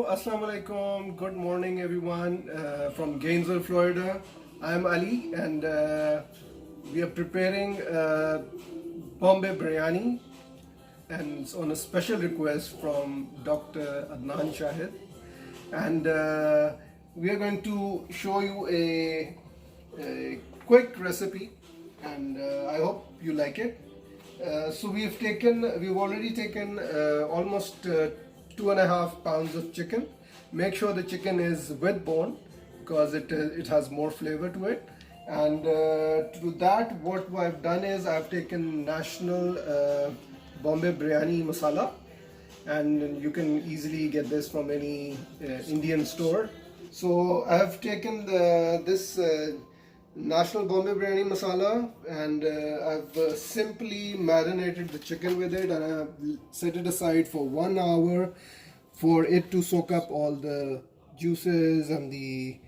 Assalamu alaikum. Good morning, everyone, from Gainesville, Florida. I'm Ali, and we are preparing Bombay Biryani, and it's on a special request from Dr. Adnan Shahid. And we are going to show you a quick recipe, and I hope you like it. So we've already taken almost 2.5 pounds of chicken. Make sure the chicken is with bone because it has more flavor to it. And to do that, what I've done is I've taken National Bombay Biryani masala, and you can easily get this from any Indian store. So I've taken this National Bombay Biryani masala, and I've simply marinated the chicken with it, and I've set it aside for 1 hour for it to soak up all the juices and the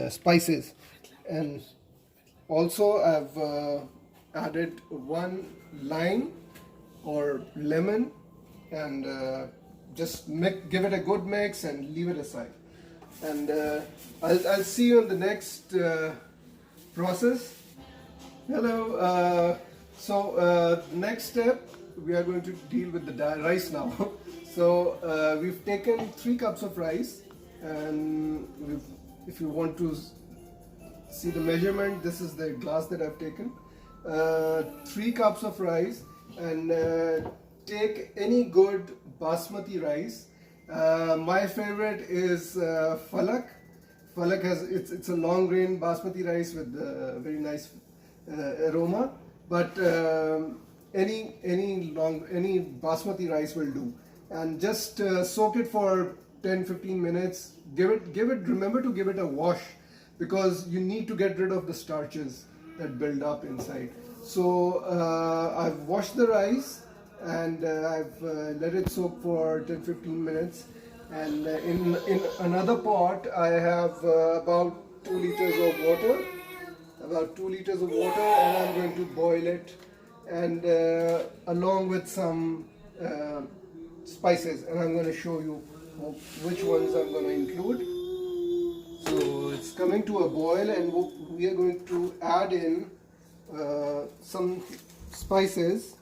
spices. And also I've added 1 lime or lemon, and just give it a good mix and leave it aside. And I'll see you in the next process. Hello. Next step, we are going to deal with the rice now. So we've taken 3 cups of rice, and if you want to see the measurement, this is the glass that I've taken. 3 cups of rice, and take any good basmati rice. My favorite is Falak. Falak it's a long grain basmati rice with very nice aroma, but any basmati rice will do. And just soak it for 10-15 minutes. Remember to give it a wash, because you need to get rid of the starches that build up inside. So I've washed the rice, and I've let it soak for 10-15 minutes. And in another pot, I have about 2 liters of water. And I'm going to boil it, and along with some spices, and I'm going to show you which ones I'm going to include. So it's coming to a boil, and we are going to add in some spices.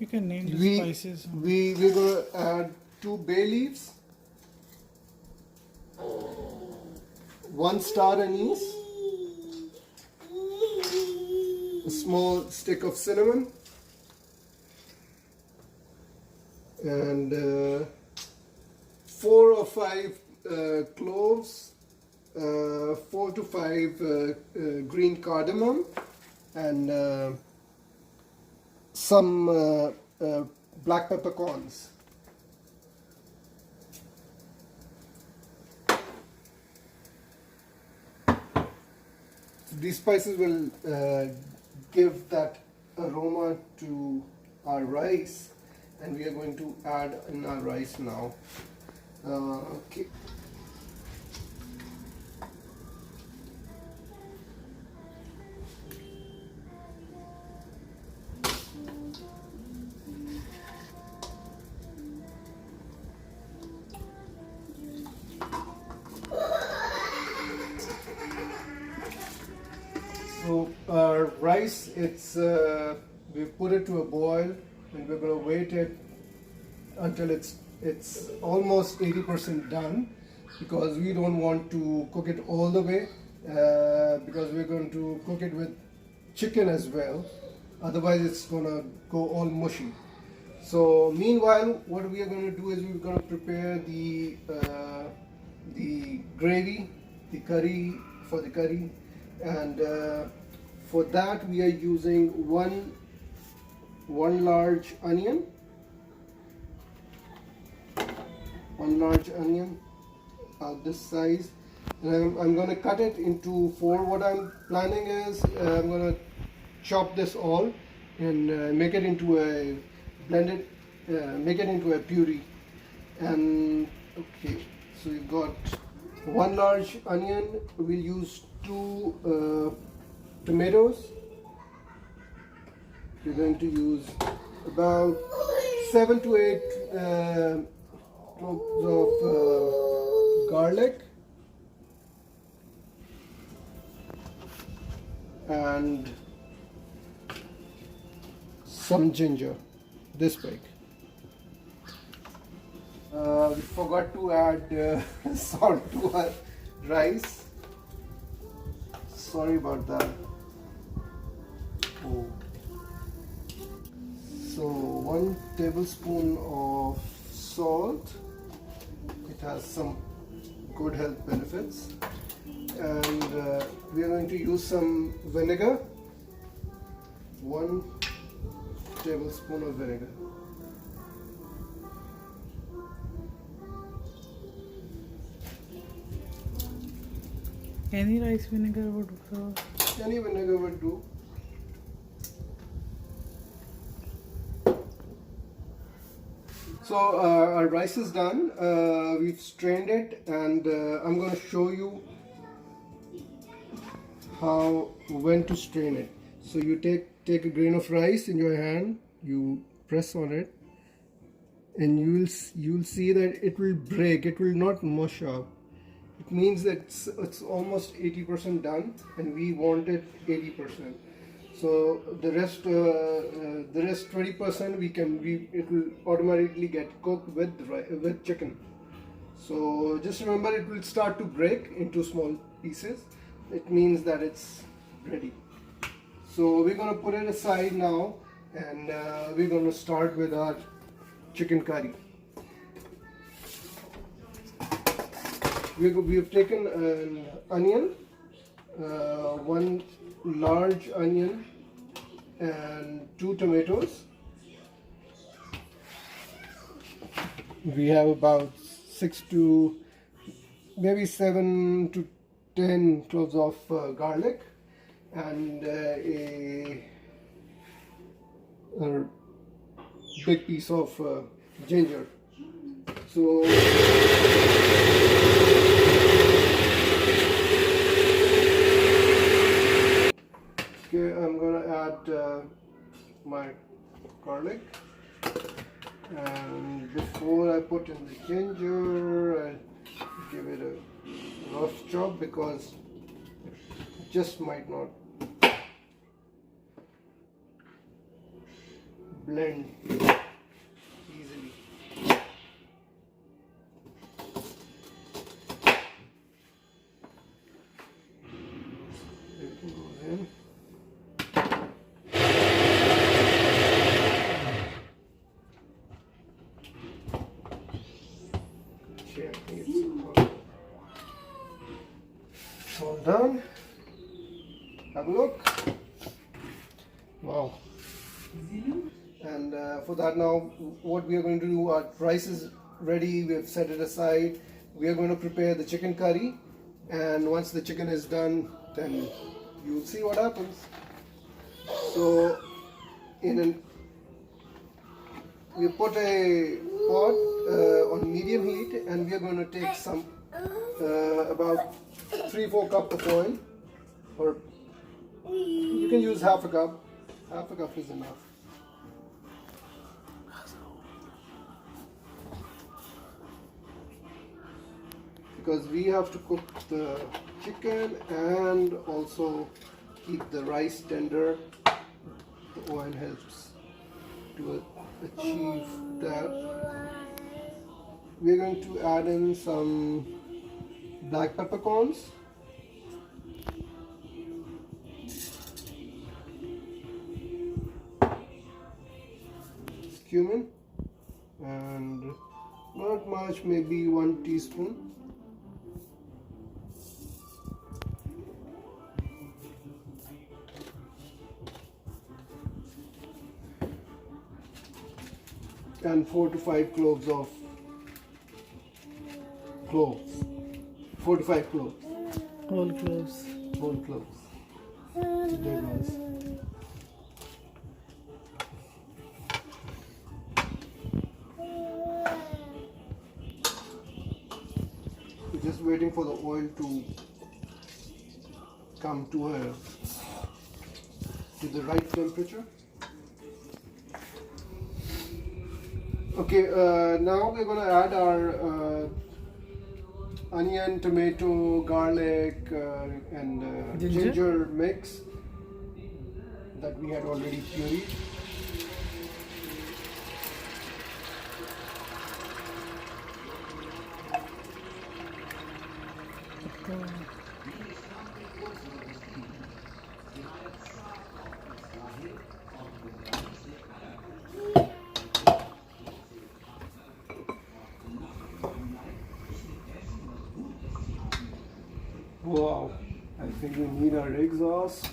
You can name the spices. We're going to add 2 bay leaves, 1 star anise, a small stick of cinnamon, and 4 or 5 cloves, 4 to 5 green cardamom, and some black peppercorns. These spices will give that aroma to our rice, and we are going to add in our rice now. Okay. So our rice, we've put it to a boil, and we're going to wait it until it's almost 80% done, because we don't want to cook it all the way, because we're going to cook it with chicken as well. Otherwise, it's going to go all mushy. So meanwhile, what we are going to do is we're going to prepare the gravy, the curry, and for that we are using one large onion, this size, and I'm going to cut it into 4. What I'm planning is I'm going to chop this all and make it into a puree. And okay, so we've got 1 large onion. We'll use 2 tomatoes. We're going to use about 7 to 8 cloves of garlic and some ginger, this big. We forgot to add salt to our rice. Sorry about that. Oh. So 1 tablespoon of salt. It has some good health benefits. And we are going to use some vinegar. 1 tablespoon of vinegar. Any rice vinegar would serve. Any vinegar would do. So our rice is done. We've strained it, and I'm going to show you when to strain it. So you take a grain of rice in your hand, you press on it, and you'll see that it will break. It will not mush up. It means that it's almost 80% done, and we want it 80%. So the rest 20% it will automatically get cooked with chicken. So just remember, it will start to break into small pieces. It means that it's ready. So we're gonna put it aside now, and we're gonna start with our chicken curry. We have taken an onion, 1 large onion, and 2 tomatoes. We have about 6 to maybe 7 to 10 cloves of garlic, and a big piece of ginger. So okay, I'm gonna add my garlic, and before I put in the ginger, I'll give it a rough chop because it just might not blend easily. Everything goes in. Okay, I think it's all done. Have a look. Wow. And for that, now what we are going to do, our rice is ready, we have set it aside. We are going to prepare the chicken curry, and once the chicken is done, then you'll see what happens. So we put a pot on medium heat, and we are going to take some about 3-4 cups of oil, or you can use half a cup. Half a cup is enough. Because we have to cook the chicken and also keep the rice tender, the oil helps to achieve that. We're going to add in some black peppercorns, cumin, and not much, maybe 1 teaspoon. And 4 to 5 cloves of cloves. 4 to 5 cloves. Whole cloves. Whole cloves. Dead ones. We're just waiting for the oil to come to the right temperature. Okay, now we're gonna add our onion, tomato, garlic, and ginger mix that we had already pureed. Wow, I think we need our exhaust. So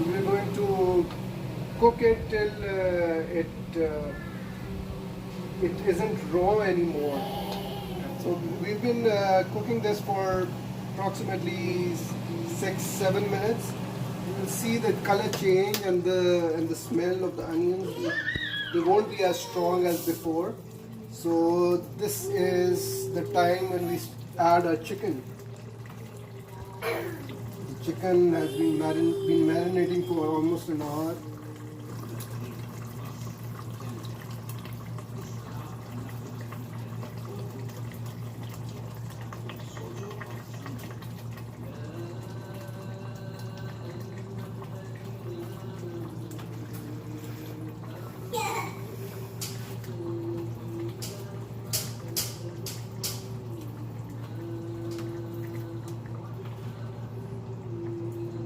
we're going to cook it till it isn't raw anymore. So we've been cooking this for approximately 6-7 minutes. You will see the color change and the smell of the onions. They won't be as strong as before. So this is the time when we add our chicken. The chicken has been marinating for almost an hour.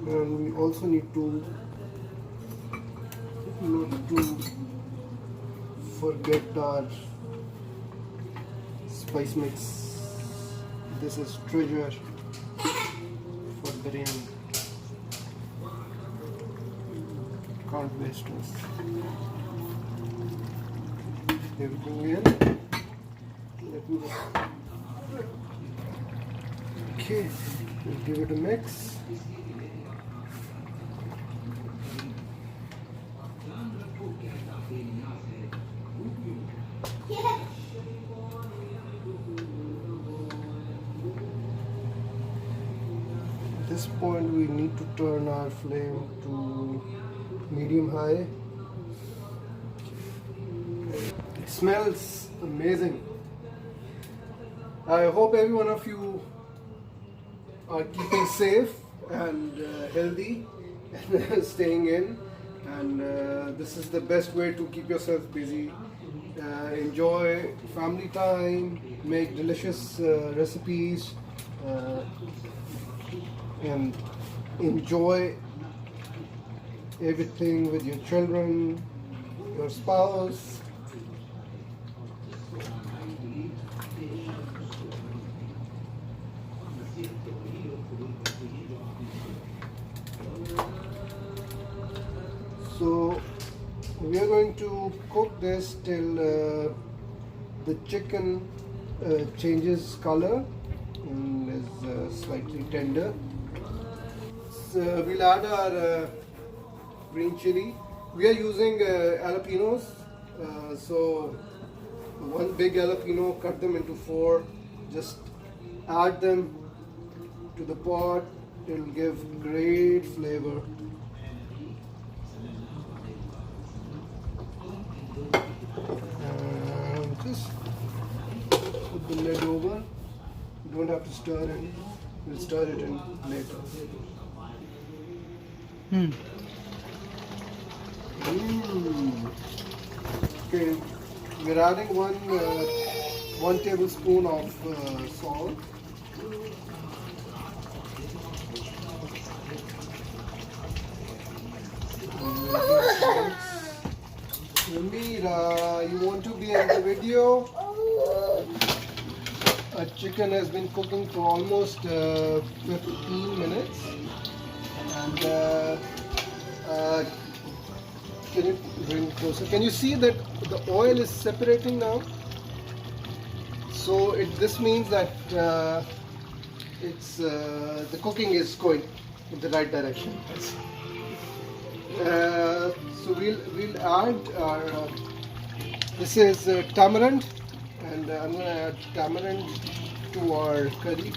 And we also need to not to forget our spice mix. This is treasure for biryani. Can't waste this. Everything in. Let me okay. We'll give it a mix. At this point we need to turn our flame to medium high. It smells amazing. I hope every one of you are keeping safe and healthy and staying in, and this is the best way to keep yourself busy. Enjoy family time, make delicious recipes, and enjoy everything with your children, your spouse. So we are going to cook this till the chicken changes color and is slightly tender. So we'll add our green chili. We are using jalapenos. So one big jalapeno, cut them into 4. Just add them to the pot. It will give great flavor. Just put the lid over. You don't have to stir it. We'll stir it in later. Okay, we're adding one tablespoon of salt. Mira, you want to be in the video? Our chicken has been cooking for almost 15 minutes. And can you bring it closer? Can you see that the oil is separating now? So this means that the cooking is going in the right direction. So we'll add our this is tamarind, and I'm going to add tamarind to our curry.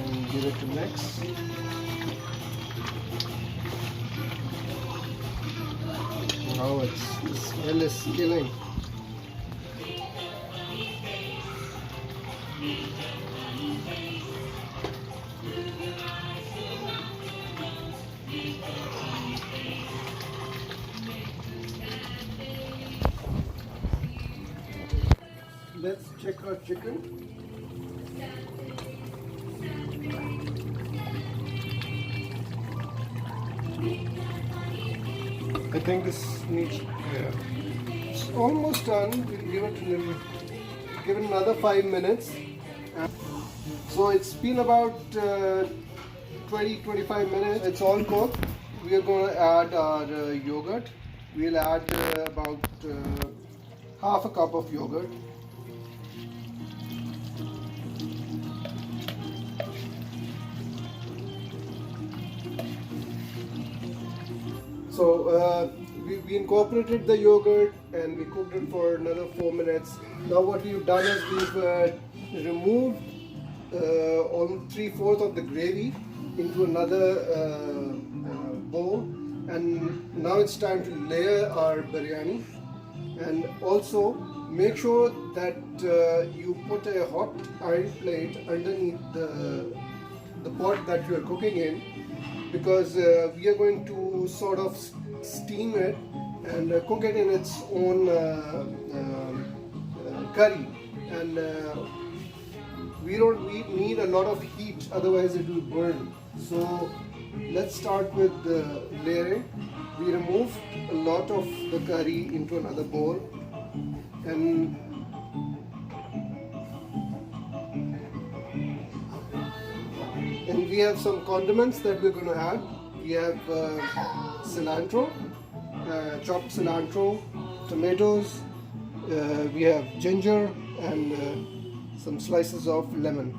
and give it to mix. Now the smell is killing. Let's check our chicken. I think this needs, it's almost done. We'll give it another 5 minutes. So it's been about 20-25 minutes. It's all cooked. We are going to add our yogurt. We'll add about half a cup of yogurt. So we incorporated the yogurt and we cooked it for another 4 minutes. Now what we've done is we've removed almost 3/4 of the gravy into another bowl, and now it's time to layer our biryani. And also make sure that you put a hot iron plate underneath the pot that you are cooking in, because we are going to sort of steam it and cook it in its own curry, and we don't need a lot of heat, otherwise it will burn. So let's start with the layering. We remove a lot of the curry into another bowl, and we have some condiments that we're going to add. We have cilantro, chopped cilantro, tomatoes, we have ginger, and some slices of lemon.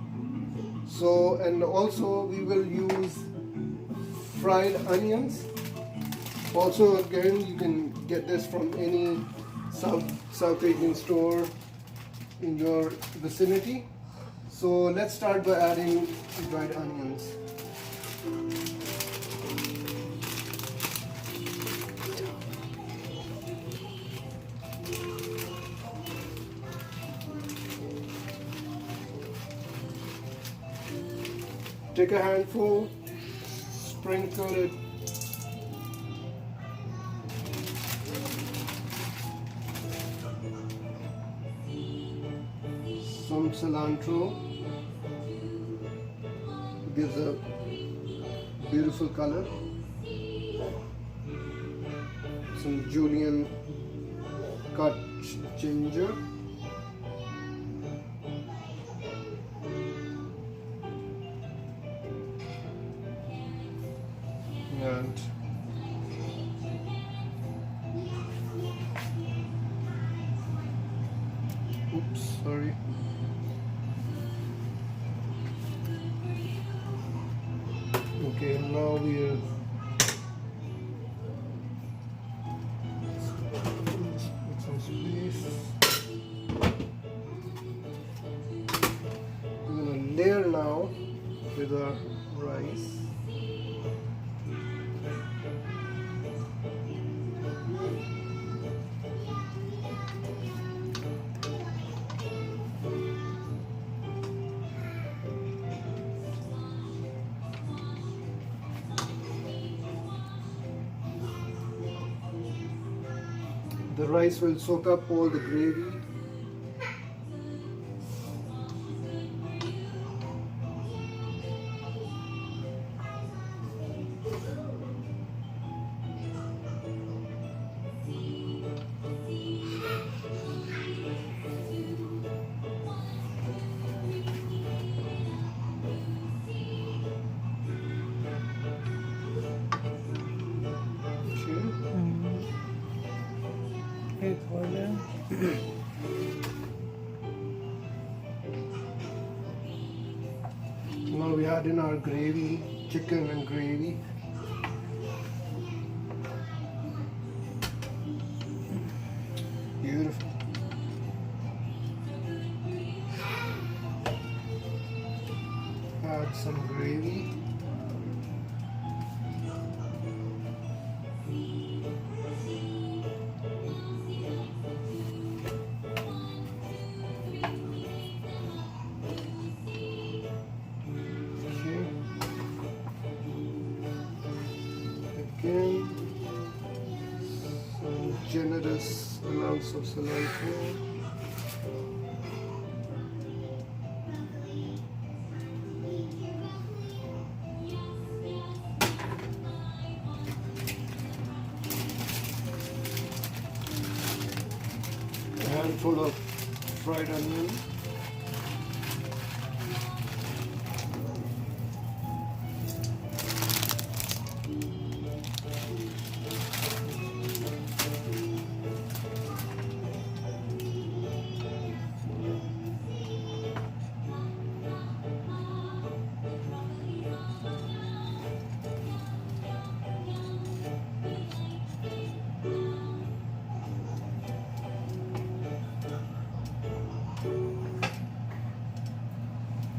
So, and also we will use fried onions. Also, again, you can get this from any South Asian store in your vicinity. So let's start by adding dried onions. Take a handful, sprinkle it. Some cilantro, gives a beautiful color. Some julienne cut ginger. And oops, sorry. Okay, now we're put some space. We're gonna layer now with our rice. The rice will soak up all the gravy. Hey, Claudia. Now we add in our gravy, chicken and gravy. Beautiful. add some gravy. Again, some generous amounts of cilantro. A handful of fried onion.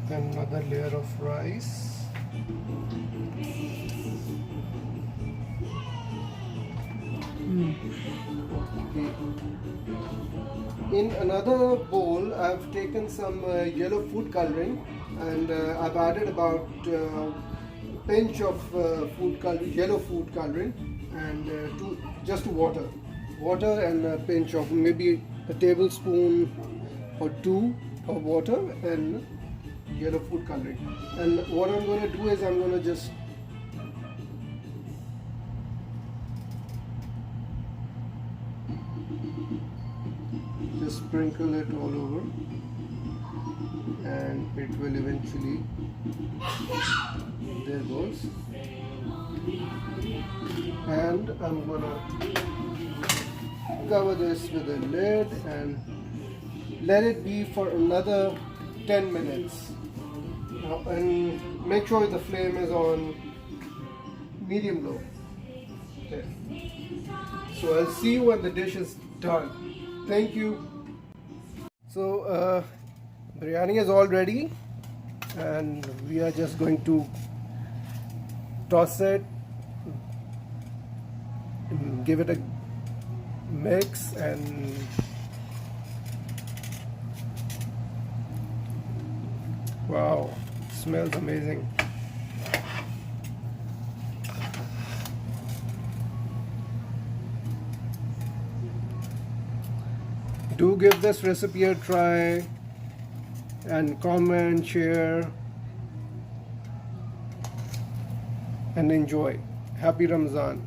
Then another layer of rice. Okay. In another bowl, I've taken some yellow food coloring, and I've added about pinch of yellow food coloring, and just water and a pinch of maybe a tablespoon or two of water and yellow food coloring. And what I'm going to do is I'm going to just sprinkle it all over, and it will eventually, there goes. And I'm going to cover this with a lid and let it be for another 10 minutes. And make sure the flame is on medium low. Okay. So I'll see you when the dish is done. Thank you. So biryani is all ready, and we are just going to toss it, give it a mix, and wow, smells amazing. Do give this recipe a try and comment, share, and enjoy. Happy Ramzan.